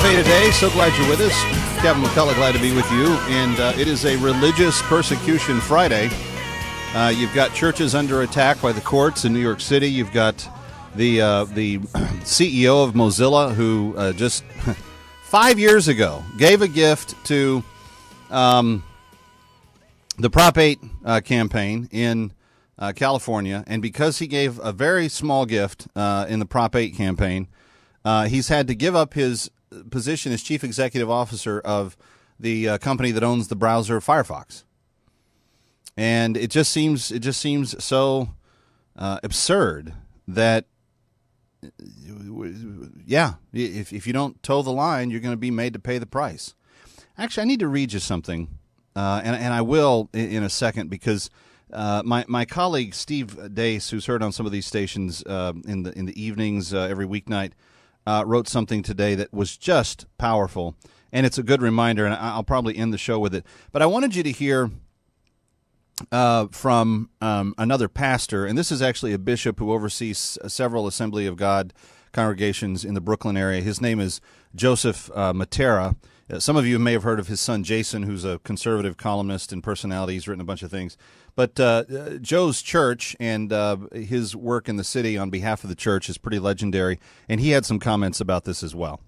Cafe today. So glad you're with us. Kevin McCullough, glad to be with you. And it is a Religious Persecution Friday. You've got churches under attack by the courts in New York City. You've got the CEO of Mozilla who just 5 years ago gave a gift to the Prop 8 campaign in California. And because he gave a very small gift in the Prop 8 campaign, he's had to give up his position as chief executive officer of the company that owns the browser Firefox. And it just seems so absurd that, yeah, if you don't toe the line, you're going to be made to pay the price. Actually, I need to read you something, and I will in a second, because my colleague Steve Dace, who's heard on some of these stations in the evenings every weeknight, wrote something today that was just powerful, and it's a good reminder, and I'll probably end the show with it. But I wanted you to hear from another pastor, and this is actually a bishop who oversees several Assembly of God congregations in the Brooklyn area. His name is Joseph Matera. Some of you may have heard of his son Jason, who's a conservative columnist and personality. He's written a bunch of things. But Joe's church and his work in the city on behalf of the church is pretty legendary, and he had some comments about this as well.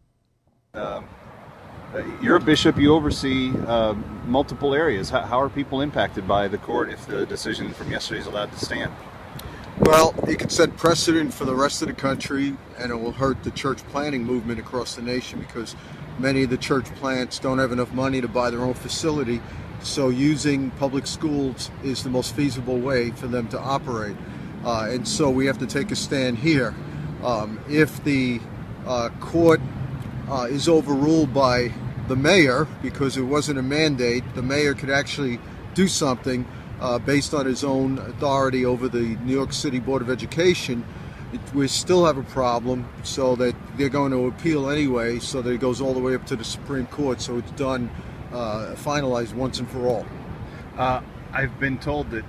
You're a bishop. You oversee multiple areas. How are people impacted by the court if the decision from yesterday is allowed to stand? Well, it could set precedent for the rest of the country, and it will hurt the church planting movement across the nation, because many of the church plants don't have enough money to buy their own facility, so using public schools is the most feasible way for them to operate. And so we have to take a stand here. If the court is overruled by the mayor, because it wasn't a mandate, the mayor could actually do something based on his own authority over the New York City Board of Education. We still have a problem, so that they're going to appeal anyway, so that it goes all the way up to the Supreme Court, so it's done, finalized once and for all. I've been told that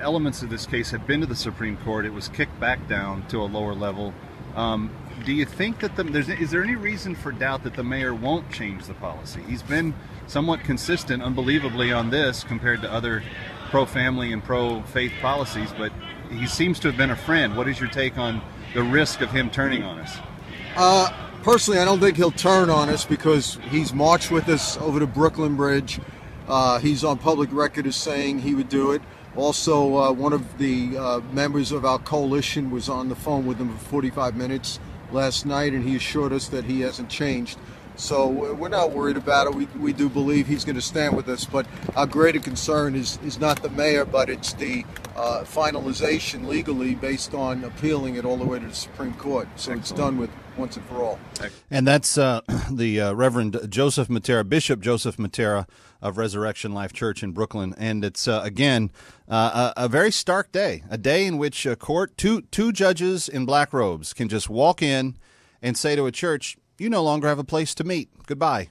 elements of this case have been to the Supreme Court. It was kicked back down to a lower level. Do you think that is there any reason for doubt that the mayor won't change the policy? He's been somewhat consistent, unbelievably, on this compared to other pro-family and pro-faith policies, but he seems to have been a friend. What is your take on the risk of him turning on us? Personally, I don't think he'll turn on us, because he's marched with us over the Brooklyn Bridge. He's on public record as saying he would do it. Also, one of the members of our coalition was on the phone with him for 45 minutes last night, and he assured us that he hasn't changed. So we're not worried about it. We do believe he's going to stand with us, but our greater concern is not the mayor, but it's the finalization legally based on appealing it all the way to the Supreme Court. So Excellent. It's done with once and for all. And that's the Reverend Joseph Matera, Bishop Joseph Matera of Resurrection Life Church in Brooklyn. And it's, again, a very stark day, a day in which a court, two judges in black robes can just walk in and say to a church, you no longer have a place to meet. Goodbye.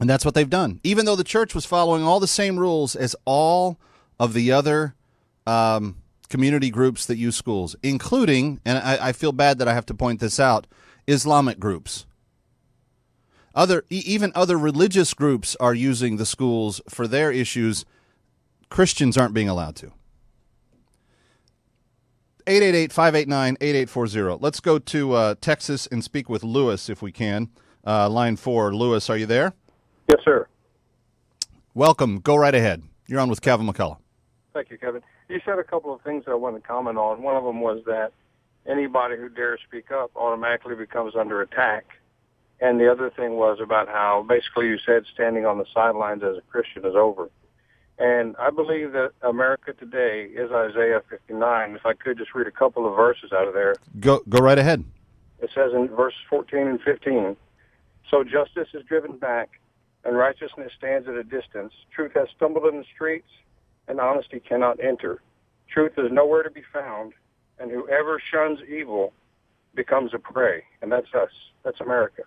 And that's what they've done. Even though the church was following all the same rules as all of the other community groups that use schools, including, and I feel bad that I have to point this out, Islamic groups. Even other religious groups are using the schools for their issues. Christians aren't being allowed to. 888-589-8840. Let's go to Texas and speak with Lewis if we can. Line 4. Lewis, are you there? Yes, sir. Welcome. Go right ahead. You're on with Kevin McCullough. Thank you, Kevin. You said a couple of things I want to comment on. One of them was that anybody who dares speak up automatically becomes under attack. And the other thing was about how basically you said standing on the sidelines as a Christian is over. And I believe that America today is Isaiah 59. If I could just read a couple of verses out of there. Go right ahead. It says in verses 14 and 15, so justice is driven back, and righteousness stands at a distance. Truth has stumbled in the streets, and honesty cannot enter. Truth is nowhere to be found, and whoever shuns evil becomes a prey. And that's us. That's America.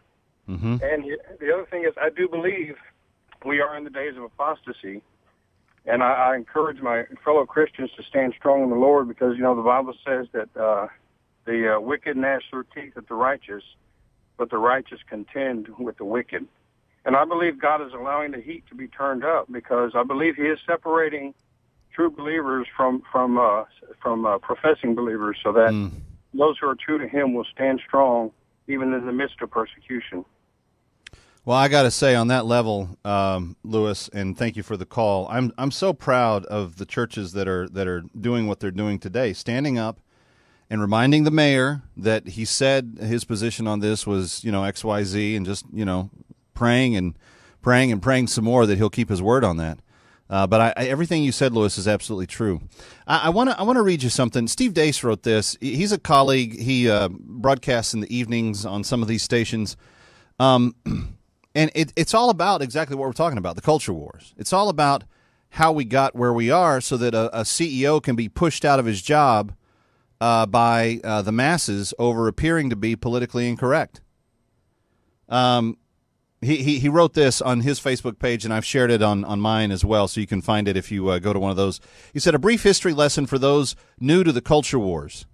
Mm-hmm. And the other thing is, I do believe we are in the days of apostasy. And I encourage my fellow Christians to stand strong in the Lord, because, you know, the Bible says that the wicked gnash their teeth at the righteous, but the righteous contend with the wicked. And I believe God is allowing the heat to be turned up because I believe he is separating true believers from professing believers so that those who are true to him will stand strong even in the midst of persecution. Well, I got to say on that level, Lewis, and thank you for the call. I'm so proud of the churches that are doing what they're doing today, standing up and reminding the mayor that he said his position on this was, XYZ, and just, praying and praying some more that he'll keep his word on that. But everything you said, Lewis, is absolutely true. I want to read you something. Steve Dace wrote this. He's a colleague. He broadcasts in the evenings on some of these stations. And it's all about exactly what we're talking about, the culture wars. It's all about how we got where we are so that a CEO can be pushed out of his job by the masses over appearing to be politically incorrect. He wrote this on his Facebook page, and I've shared it on mine as well, so you can find it if you go to one of those. He said, a brief history lesson for those new to the culture wars.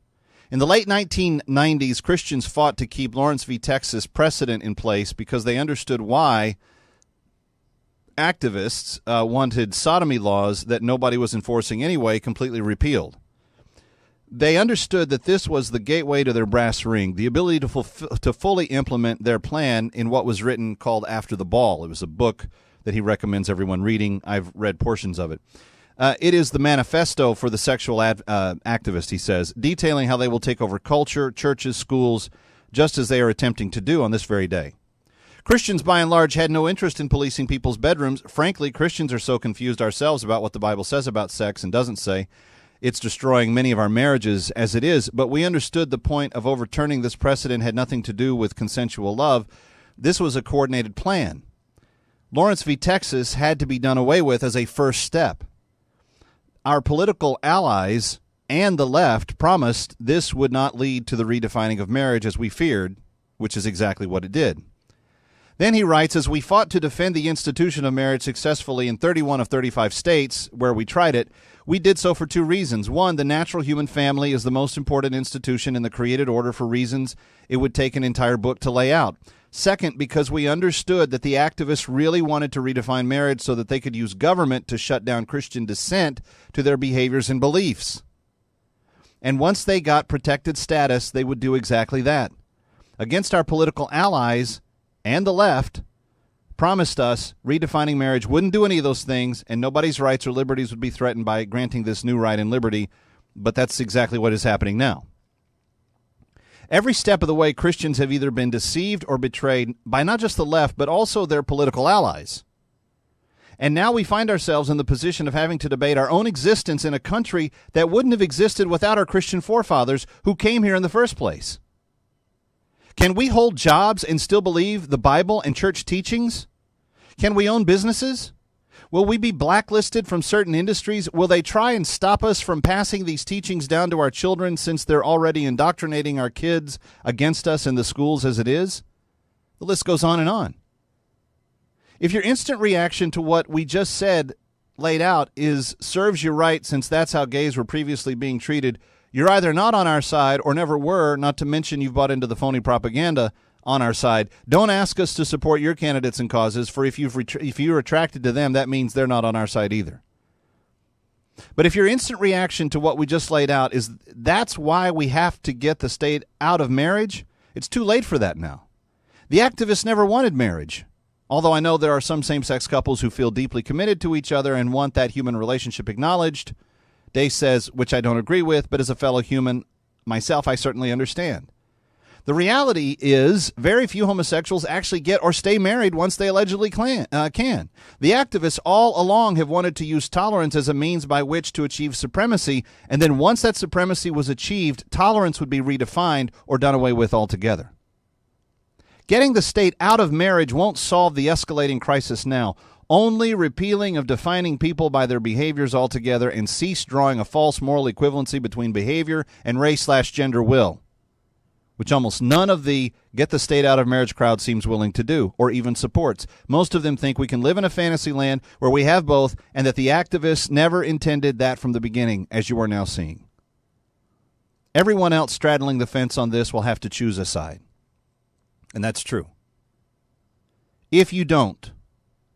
In the late 1990s, Christians fought to keep Lawrence v. Texas precedent in place because they understood why activists wanted sodomy laws that nobody was enforcing anyway completely repealed. They understood that this was the gateway to their brass ring, the ability to fully implement their plan in what was written called After the Ball. It was a book that he recommends everyone reading. I've read portions of it. It is the manifesto for the sexual activist, he says, detailing how they will take over culture, churches, schools, just as they are attempting to do on this very day. Christians, by and large, had no interest in policing people's bedrooms. Frankly, Christians are so confused ourselves about what the Bible says about sex and doesn't say. It's destroying many of our marriages as it is, but we understood the point of overturning this precedent had nothing to do with consensual love. This was a coordinated plan. Lawrence v. Texas had to be done away with as a first step. Our political allies and the left promised this would not lead to the redefining of marriage as we feared, which is exactly what it did. Then he writes, as we fought to defend the institution of marriage successfully in 31 of 35 states where we tried it, we did so for two reasons. One, the natural human family is the most important institution in the created order for reasons it would take an entire book to lay out. Second, because we understood that the activists really wanted to redefine marriage so that they could use government to shut down Christian dissent to their behaviors and beliefs. And once they got protected status, they would do exactly that. Against our political allies and the left promised us redefining marriage wouldn't do any of those things, and nobody's rights or liberties would be threatened by granting this new right and liberty, but that's exactly what is happening now. Every step of the way, Christians have either been deceived or betrayed by not just the left, but also their political allies. And now we find ourselves in the position of having to debate our own existence in a country that wouldn't have existed without our Christian forefathers who came here in the first place. Can we hold jobs and still believe the Bible and church teachings? Can we own businesses? Will we be blacklisted from certain industries? Will they try and stop us from passing these teachings down to our children since they're already indoctrinating our kids against us in the schools as it is? The list goes on and on. If your instant reaction to what we just said laid out is serves you right since that's how gays were previously being treated, you're either not on our side or never were, not to mention you've bought into the phony propaganda on our side. Don't ask us to support your candidates and causes, for if you're attracted to them, that means they're not on our side either. But if your instant reaction to what we just laid out is that's why we have to get the state out of marriage, it's too late for that now. The activists never wanted marriage, although I know there are some same-sex couples who feel deeply committed to each other and want that human relationship acknowledged. Day says, which I don't agree with, but as a fellow human myself, I certainly understand. The reality is very few homosexuals actually get or stay married once they allegedly can. The activists all along have wanted to use tolerance as a means by which to achieve supremacy, and then once that supremacy was achieved, tolerance would be redefined or done away with altogether. Getting the state out of marriage won't solve the escalating crisis now. Only repealing of defining people by their behaviors altogether and cease drawing a false moral equivalency between behavior and race/gender will, which almost none of the get the state out of marriage crowd seems willing to do or even supports. Most of them think we can live in a fantasy land where we have both and that the activists never intended that from the beginning, as you are now seeing. Everyone else straddling the fence on this will have to choose a side. And that's true. If you don't,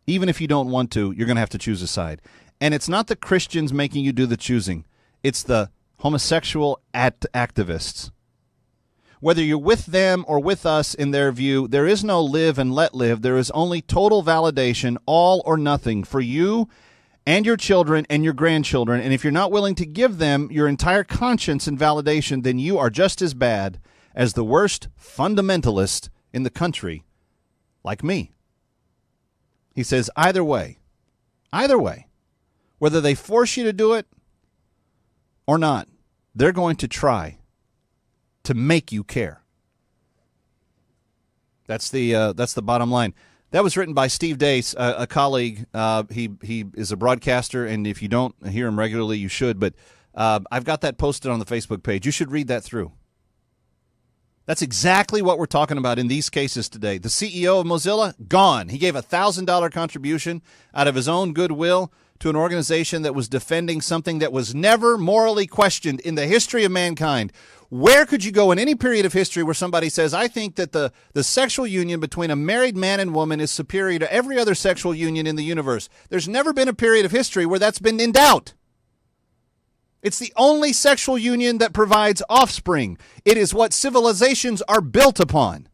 even if you don't want to, you're going to have to choose a side. And it's not the Christians making you do the choosing. It's the homosexual activists. Whether you're with them or with us in their view, there is no live and let live. There is only total validation, all or nothing, for you and your children and your grandchildren. And if you're not willing to give them your entire conscience and validation, then you are just as bad as the worst fundamentalist in the country, like me. He says either way, whether they force you to do it or not, they're going to try to make you care. That's the bottom line. That was written by Steve Dace, a colleague. He is a broadcaster, and if you don't hear him regularly, you should. But I've got that posted on the Facebook page. You should read that through. That's exactly what we're talking about in these cases today. The CEO of Mozilla, gone. He gave a $1,000 contribution out of his own goodwill to an organization that was defending something that was never morally questioned in the history of mankind. Where could you go in any period of history where somebody says, I think that the sexual union between a married man and woman is superior to every other sexual union in the universe? There's never been a period of history where that's been in doubt. It's the only sexual union that provides offspring. It is what civilizations are built upon.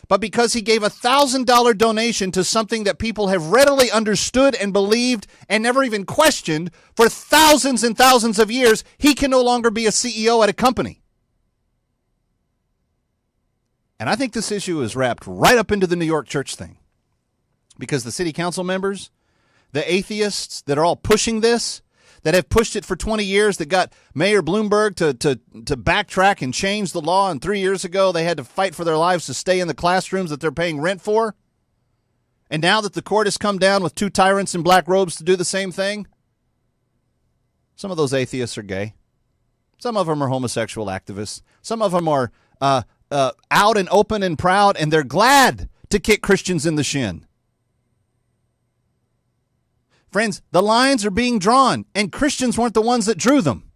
But because he gave a $1,000 donation to something that people have readily understood and believed and never even questioned for thousands and thousands of years, he can no longer be a CEO at a company. And I think this issue is wrapped right up into the New York church thing. Because the city council members, the atheists that are all pushing this, that have pushed it for 20 years, that got Mayor Bloomberg to backtrack and change the law. And 3 years ago, they had to fight for their lives to stay in the classrooms that they're paying rent for. And now that the court has come down with two tyrants in black robes to do the same thing, some of those atheists are gay. Some of them are homosexual activists. Some of them are out and open and proud, and they're glad to kick Christians in the shin. Friends, the lines are being drawn, and Christians weren't the ones that drew them.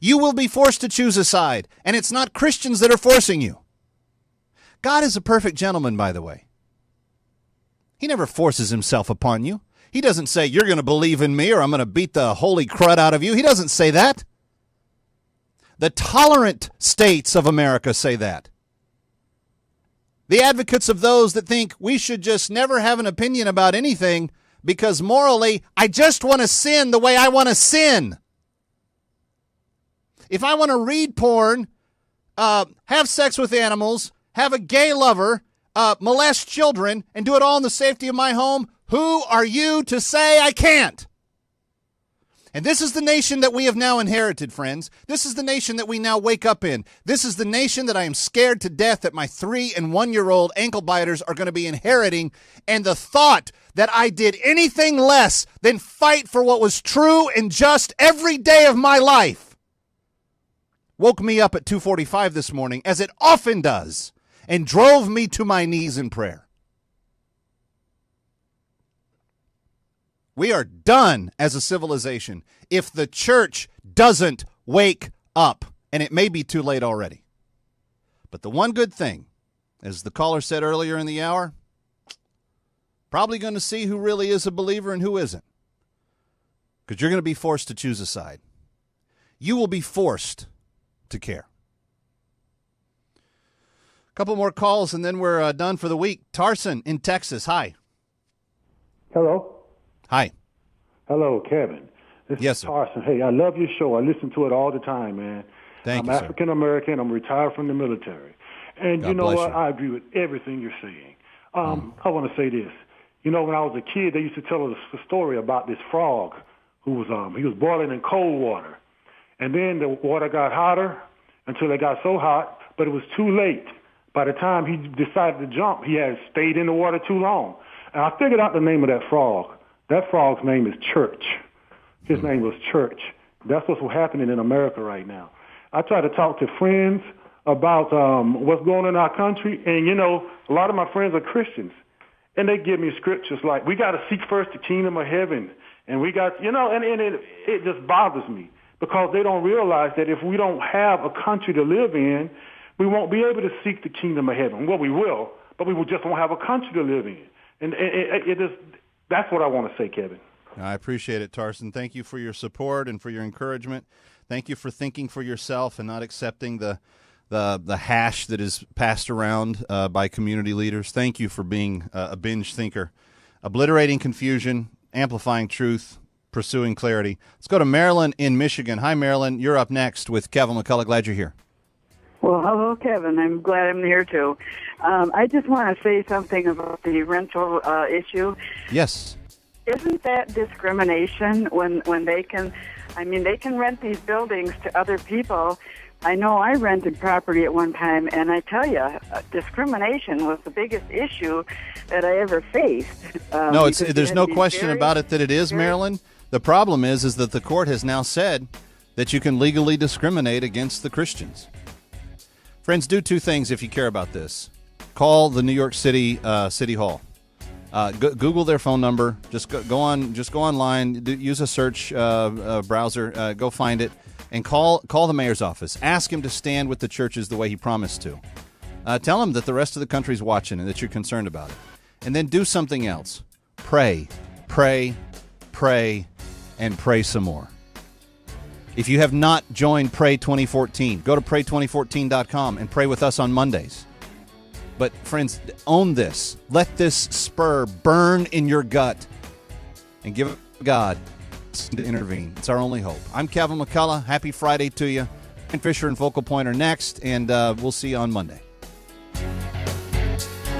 You will be forced to choose a side, and it's not Christians that are forcing you. God is a perfect gentleman, by the way. He never forces himself upon you. He doesn't say, you're going to believe in me or I'm going to beat the holy crud out of you. He doesn't say that. The tolerant states of America say that. The advocates of those that think we should just never have an opinion about anything because morally, I just want to sin the way I want to sin. If I want to read porn, have sex with animals, have a gay lover, molest children, and do it all in the safety of my home, who are you to say I can't? And this is the nation that we have now inherited, friends. This is the nation that we now wake up in. This is the nation that I am scared to death that my 3- and 1-year-old ankle biters are going to be inheriting. And the thought that I did anything less than fight for what was true and just every day of my life woke me up at 2:45 this morning, as it often does, and drove me to my knees in prayer. We are done as a civilization if the church doesn't wake up, and it may be too late already. But the one good thing, as the caller said earlier in the hour, probably going to see who really is a believer and who isn't, because you're going to be forced to choose a side. You will be forced to care. A couple more calls, and then we're done for the week. Tarson in Texas. Hi. Hello. Hi. Hello, Kevin. This Yes, is sir. Carson. Hey, I love your show. I listen to it all the time, man. Thank you, I'm sir. African American. I'm retired from the military. And God you know bless what? you. I agree with everything you're saying. I want to say this. You know, when I was a kid, they used to tell us a story about this frog who was he was boiling in cold water. And then the water got hotter until it got so hot, but it was too late. By the time he decided to jump, he had stayed in the water too long. And I figured out the name of that frog. That frog's name is Church. His name was Church. That's what's happening in America right now. I try to talk to friends about what's going on in our country, and, you know, a lot of my friends are Christians, and they give me scriptures like, we got to seek first the kingdom of heaven, and we got, you know, and it just bothers me because they don't realize that if we don't have a country to live in, we won't be able to seek the kingdom of heaven. Well, we will, but we will just won't have a country to live in. And it is, that's what I want to say, Kevin. I appreciate it, Tarson. Thank you for your support and for your encouragement. Thank you for thinking for yourself and not accepting the hash that is passed around by community leaders. Thank you for being a binge thinker, obliterating confusion, amplifying truth, pursuing clarity. Let's go to Marilyn in Michigan. Hi, Marilyn. You're up next with Kevin McCullough. Glad you're here. Well, hello, Kevin. I'm glad I'm here, too. I just want to say something about the rental issue. Yes. Isn't that discrimination when they can, they can rent these buildings to other people? I know I rented property at one time, and I tell you, discrimination was the biggest issue that I ever faced. No, there's no question about it that it is, Marilyn. The problem is that the court has now said that you can legally discriminate against the Christians. Friends, do two things if you care about this. Call the New York City City Hall. Google their phone number. Just go online. Use a search browser. Go find it, and call the mayor's office. Ask him to stand with the churches the way he promised to. Tell him that the rest of the country's watching and that you're concerned about it. And then do something else. Pray, pray, pray, and pray some more. If you have not joined Pray 2014, go to pray2014.com and pray with us on Mondays. But friends, own this. Let this spur burn in your gut and give God to intervene. It's our only hope. I'm Kevin McCullough. Happy Friday to you. And Fisher and Focal Point are next, and we'll see you on Monday.